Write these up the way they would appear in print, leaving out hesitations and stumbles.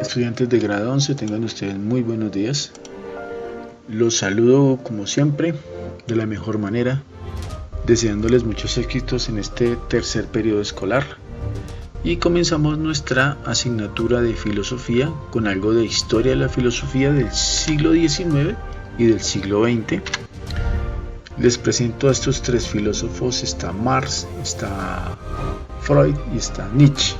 Estudiantes de grado 11, tengan ustedes muy buenos días. Los saludo como siempre de la mejor manera, deseándoles muchos éxitos en este tercer periodo escolar. Y comenzamos nuestra asignatura de filosofía con algo de historia de la filosofía del siglo XIX y del siglo XX. Les presento a estos tres filósofos: está Marx, está Freud y está Nietzsche.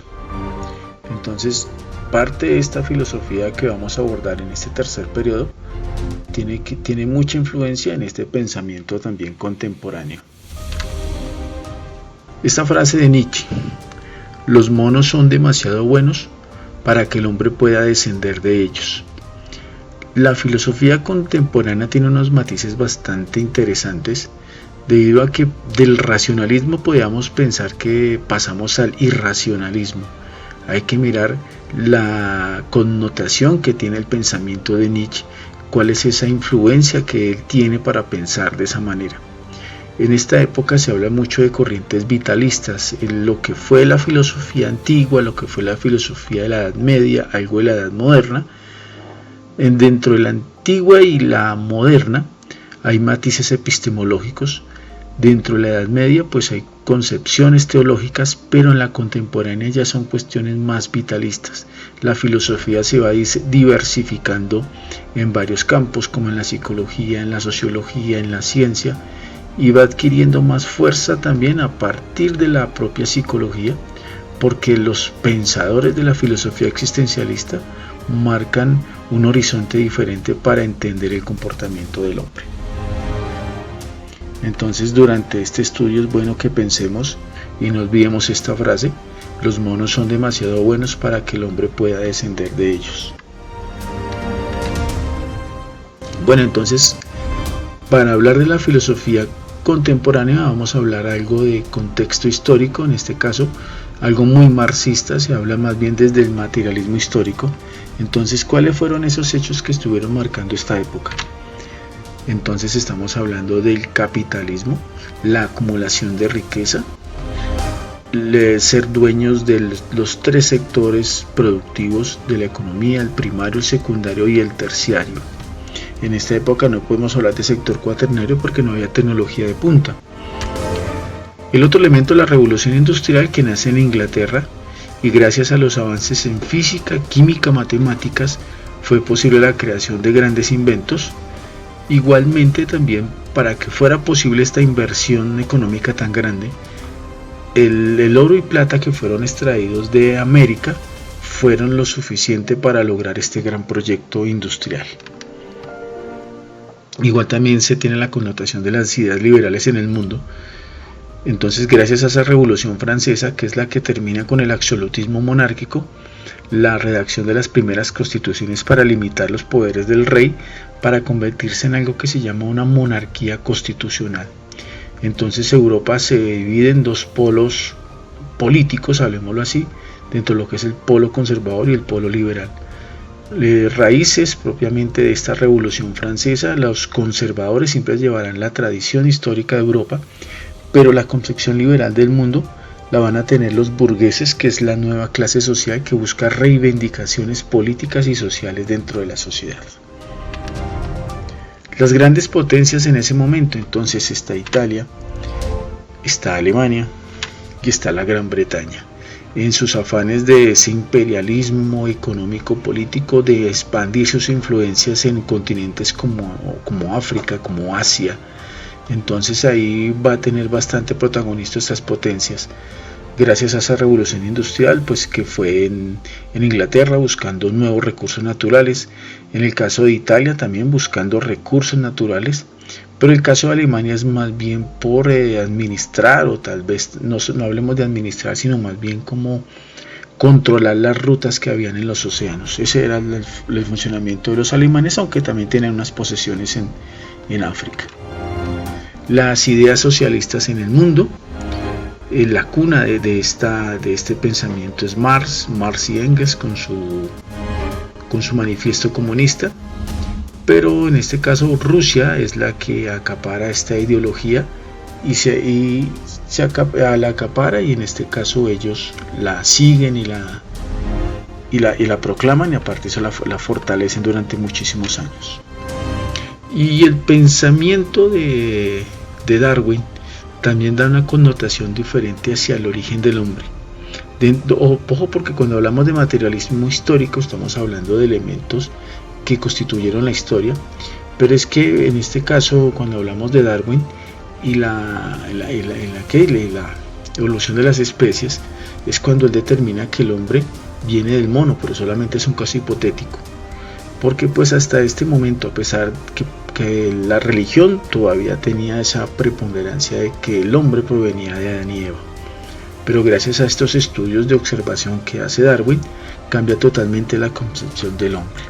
Entonces, parte de esta filosofía que vamos a abordar en este tercer periodo tiene mucha influencia en este pensamiento también contemporáneo. Esta frase de Nietzsche: los monos son demasiado buenos para que el hombre pueda descender de ellos. La filosofía contemporánea tiene unos matices bastante interesantes, debido a que del racionalismo podíamos pensar que pasamos al irracionalismo. Hay que mirar la connotación que tiene el pensamiento de Nietzsche, cuál es esa influencia que él tiene para pensar de esa manera. En esta época se habla mucho de corrientes vitalistas, en lo que fue la filosofía antigua, lo que fue la filosofía de la Edad Media, algo de la Edad Moderna. Dentro de la antigua y la moderna hay matices epistemológicos. Dentro de la Edad Media pues hay concepciones teológicas, pero en la contemporánea ya son cuestiones más vitalistas. La filosofía se va diversificando en varios campos, como en la psicología, en la sociología, en la ciencia, y va adquiriendo más fuerza también a partir de la propia psicología, porque los pensadores de la filosofía existencialista marcan un horizonte diferente para entender el comportamiento del hombre. Entonces, durante este estudio es bueno que pensemos y no olvidemos esta frase: los monos son demasiado buenos para que el hombre pueda descender de ellos. Bueno, entonces, para hablar de la filosofía contemporánea vamos a hablar algo de contexto histórico, en este caso algo muy marxista, se habla más bien desde el materialismo histórico. Entonces, ¿cuáles fueron esos hechos que estuvieron marcando esta época? Entonces estamos hablando del capitalismo, la acumulación de riqueza, ser dueños de los tres sectores productivos de la economía: el primario, el secundario y el terciario. En esta época no podemos hablar de sector cuaternario porque no había tecnología de punta. El otro elemento es la revolución industrial, que nace en Inglaterra, y gracias a los avances en física, química, matemáticas fue posible la creación de grandes inventos. Igualmente, también para que fuera posible esta inversión económica tan grande, el oro y plata que fueron extraídos de América fueron lo suficiente para lograr este gran proyecto industrial. Igual también se tiene la connotación de las ideas liberales en el mundo. Entonces, gracias a esa revolución francesa, que es la que termina con el absolutismo monárquico, la redacción de las primeras constituciones para limitar los poderes del rey, para convertirse en algo que se llama una monarquía constitucional. Entonces Europa se divide en dos polos políticos, hablemoslo así, dentro de lo que es el polo conservador y el polo liberal. Raíces propiamente de esta revolución francesa: los conservadores siempre llevarán la tradición histórica de Europa, pero la concepción liberal del mundo la van a tener los burgueses, que es la nueva clase social que busca reivindicaciones políticas y sociales dentro de la sociedad. Las grandes potencias en ese momento, entonces, está Italia, está Alemania y está la Gran Bretaña, en sus afanes de ese imperialismo económico-político, de expandir sus influencias en continentes como África, como Asia. Entonces ahí va a tener bastante protagonismo estas potencias, gracias a esa revolución industrial, pues que fue en Inglaterra buscando nuevos recursos naturales, en el caso de Italia también buscando recursos naturales, pero el caso de Alemania es más bien por administrar, o tal vez no hablemos de administrar, sino más bien como controlar las rutas que habían en los océanos. Ese era el funcionamiento de los alemanes, aunque también tenían unas posesiones en África. Las ideas socialistas en el mundo: la cuna de este pensamiento es Marx y Engels con su manifiesto comunista, pero en este caso Rusia es la que acapara esta ideología y la acapara, y en este caso ellos la siguen y y la proclaman, y aparte eso la fortalecen durante muchísimos años. Y el pensamiento de Darwin también da una connotación diferente hacia el origen del hombre. Ojo, porque cuando hablamos de materialismo histórico estamos hablando de elementos que constituyeron la historia, pero es que en este caso, cuando hablamos de Darwin y la evolución de las especies, es cuando él determina que el hombre viene del mono, pero solamente es un caso hipotético, porque pues hasta este momento, a pesar que la religión todavía tenía esa preponderancia de que el hombre provenía de Adán y Eva, pero gracias a estos estudios de observación que hace Darwin, cambia totalmente la concepción del hombre.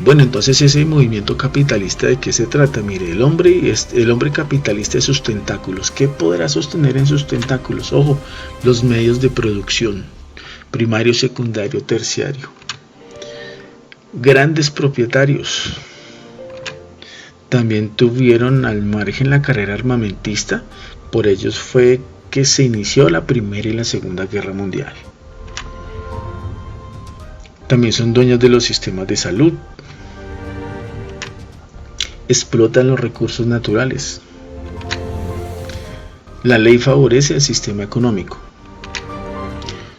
Bueno, entonces ese movimiento capitalista, ¿de qué se trata? Mire, el hombre capitalista es sus tentáculos. ¿Qué podrá sostener en sus tentáculos? Ojo, los medios de producción, primario, secundario, terciario. Grandes propietarios. También tuvieron al margen la carrera armamentista, por ellos fue que se inició la Primera y la Segunda Guerra Mundial. También son dueños de los sistemas de salud. Explotan los recursos naturales. La ley favorece el sistema económico.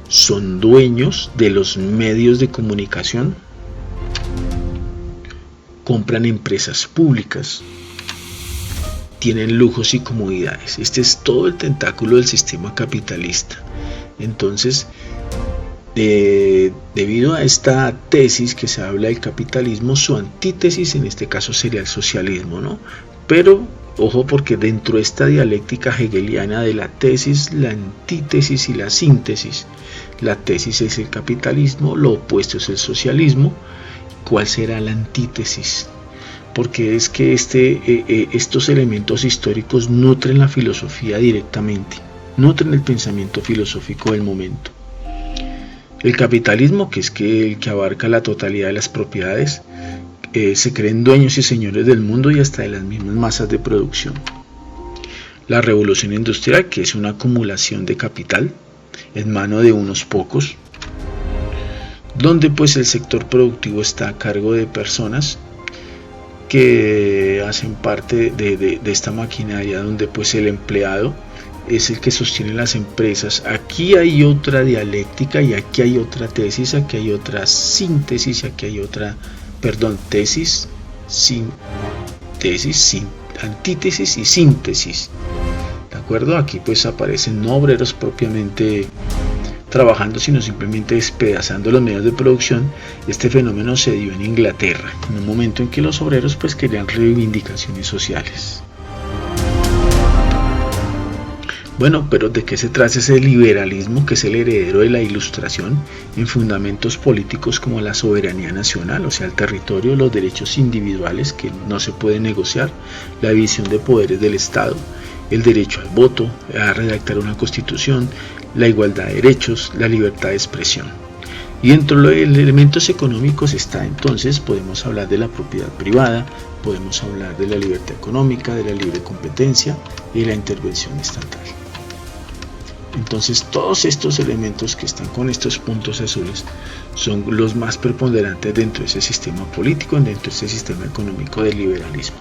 Son dueños de los medios de comunicación. Compran empresas públicas. Tienen lujos y comodidades. Este es todo el tentáculo del sistema capitalista. Entonces, debido a esta tesis que se habla del capitalismo, su antítesis en este caso sería el socialismo, ¿no? Pero ojo, porque dentro de esta dialéctica hegeliana de la tesis, la antítesis y la síntesis, la tesis es el capitalismo, lo opuesto es el socialismo. ¿Cuál será la antítesis? Porque es que estos elementos históricos nutren la filosofía directamente, nutren el pensamiento filosófico del momento. El capitalismo, que es el que abarca la totalidad de las propiedades, se creen dueños y señores del mundo y hasta de las mismas masas de producción. La revolución industrial, que es una acumulación de capital en mano de unos pocos, donde pues el sector productivo está a cargo de personas que hacen parte de esta maquinaria, donde pues el empleado es el que sostiene las empresas. Aquí hay otra dialéctica y aquí hay otra tesis, aquí hay otra síntesis, aquí hay otra, tesis, antítesis y síntesis. ¿De acuerdo? Aquí pues aparecen no obreros propiamente trabajando, sino simplemente despedazando los medios de producción. Este fenómeno se dio en Inglaterra, en un momento en que los obreros pues querían reivindicaciones sociales. Bueno, pero ¿de qué se trata ese liberalismo que es el heredero de la Ilustración en fundamentos políticos como la soberanía nacional, o sea, el territorio, los derechos individuales que no se pueden negociar, la división de poderes del Estado, el derecho al voto, a redactar una constitución, la igualdad de derechos, la libertad de expresión? Y dentro de los elementos económicos está entonces, podemos hablar de la propiedad privada, podemos hablar de la libertad económica, de la libre competencia y de la intervención estatal. Entonces todos estos elementos que están con estos puntos azules son los más preponderantes dentro de ese sistema político, dentro de ese sistema económico del liberalismo.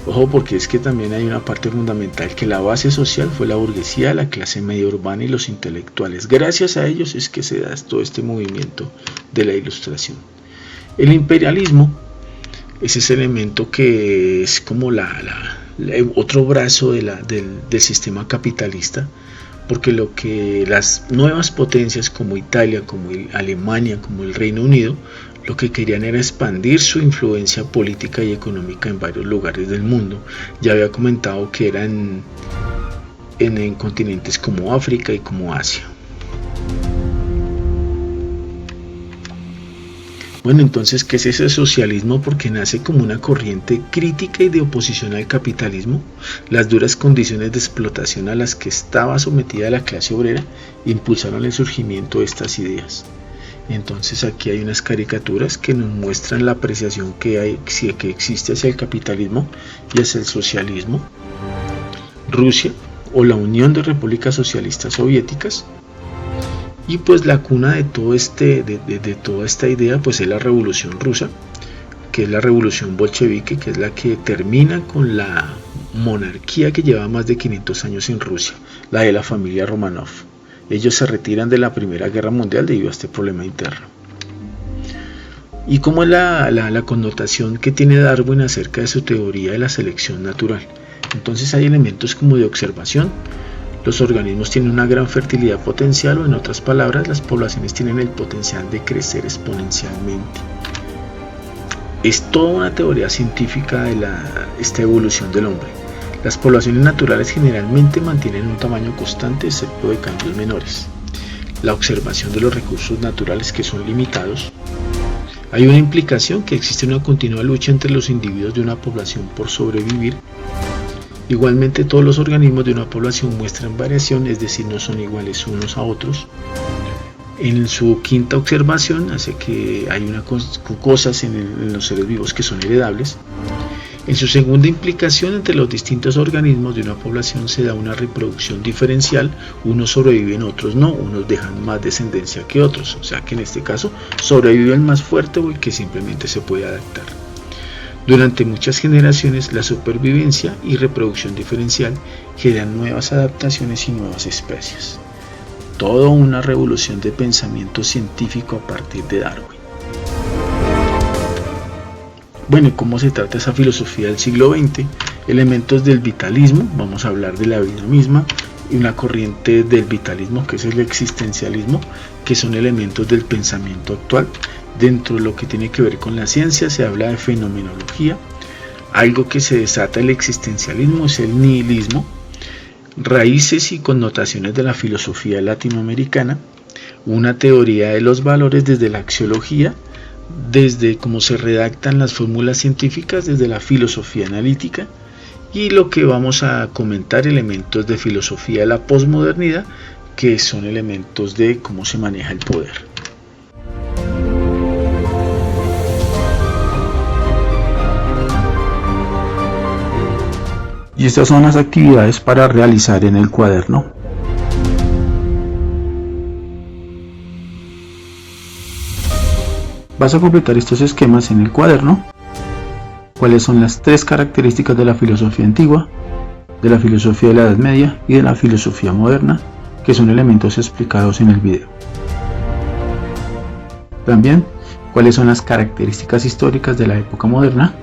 Ojo, porque es que también hay una parte fundamental, que la base social fue la burguesía, la clase media urbana y los intelectuales. Gracias a ellos es que se da todo este movimiento de la Ilustración. El imperialismo es ese elemento que es como otro brazo del sistema capitalista, porque lo que las nuevas potencias como Italia, como Alemania, como el Reino Unido, lo que querían era expandir su influencia política y económica en varios lugares del mundo. Ya había comentado que eran en continentes como África y como Asia. Bueno, entonces, ¿qué es ese socialismo? Porque nace como una corriente crítica y de oposición al capitalismo, las duras condiciones de explotación a las que estaba sometida la clase obrera impulsaron el surgimiento de estas ideas. Entonces aquí hay unas caricaturas que nos muestran la apreciación que existe hacia el capitalismo y hacia el socialismo. Rusia o la Unión de Repúblicas Socialistas Soviéticas. Y pues la cuna de todo de toda esta idea pues es la Revolución Rusa, que es la revolución bolchevique, que es la que termina con la monarquía que lleva más de 500 años en Rusia, la de la familia Romanov. Ellos se retiran de la Primera Guerra Mundial debido a este problema interno. ¿Y cómo es la connotación que tiene Darwin acerca de su teoría de la selección natural? Entonces hay elementos como de observación. Los organismos tienen una gran fertilidad potencial, o en otras palabras, las poblaciones tienen el potencial de crecer exponencialmente. Es toda una teoría científica de esta evolución del hombre. Las poblaciones naturales generalmente mantienen un tamaño constante, excepto de cambios menores. La observación de los recursos naturales, que son limitados. Hay una implicación que existe una continua lucha entre los individuos de una población por sobrevivir. Igualmente, todos los organismos de una población muestran variación, es decir, no son iguales unos a otros. En su quinta observación hace que hay cosas en los seres vivos que son heredables. En su segunda implicación, entre los distintos organismos de una población se da una reproducción diferencial, unos sobreviven, otros no, unos dejan más descendencia que otros, o sea que en este caso sobrevive el más fuerte o el que simplemente se puede adaptar. Durante muchas generaciones, la supervivencia y reproducción diferencial generan nuevas adaptaciones y nuevas especies. Toda una revolución de pensamiento científico a partir de Darwin. Bueno, ¿y cómo se trata esa filosofía del siglo XX? Elementos del vitalismo, vamos a hablar de la vida misma, y una corriente del vitalismo que es el existencialismo, que son elementos del pensamiento actual. Dentro de lo que tiene que ver con la ciencia se habla de fenomenología. Algo que se desata el existencialismo es el nihilismo. Raíces y connotaciones de la filosofía latinoamericana. Una teoría de los valores desde la axiología, desde cómo se redactan las fórmulas científicas, desde la filosofía analítica, y lo que vamos a comentar, elementos de filosofía de la posmodernidad, que son elementos de cómo se maneja el poder. Y estas son las actividades para realizar en el cuaderno. Vas a completar estos esquemas en el cuaderno. ¿Cuáles son las 3 características de la filosofía antigua, de la filosofía de la Edad Media y de la filosofía moderna, que son elementos explicados en el video? También, ¿cuáles son las características históricas de la época moderna?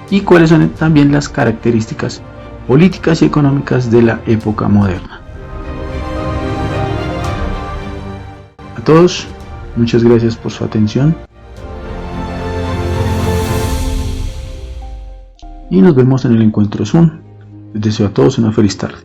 Y cuáles son también las características políticas y económicas de la época moderna. A todos, muchas gracias por su atención y nos vemos en el encuentro Zoom. Les deseo a todos una feliz tarde.